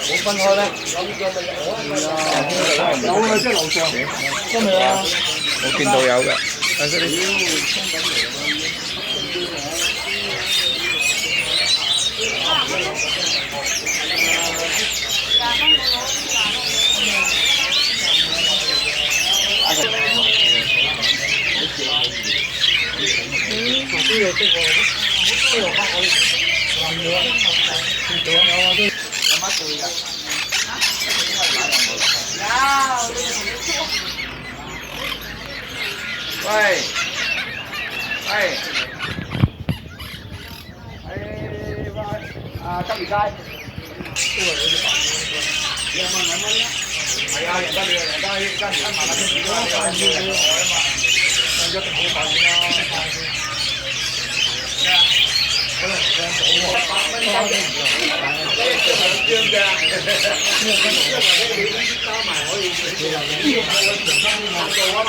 冇分開咧，有啊，即係樓上，真係啊！我見到有嘅，但係你喂，喂，金魚街，2蚊啦，係啊，人家你人家間而家賣緊金魚啦，你要人海啊嘛，一定好快啲啦。可能100蚊包你唔用，張嘅，因為你加埋可以，呢個係我長生嘅做啊嘛。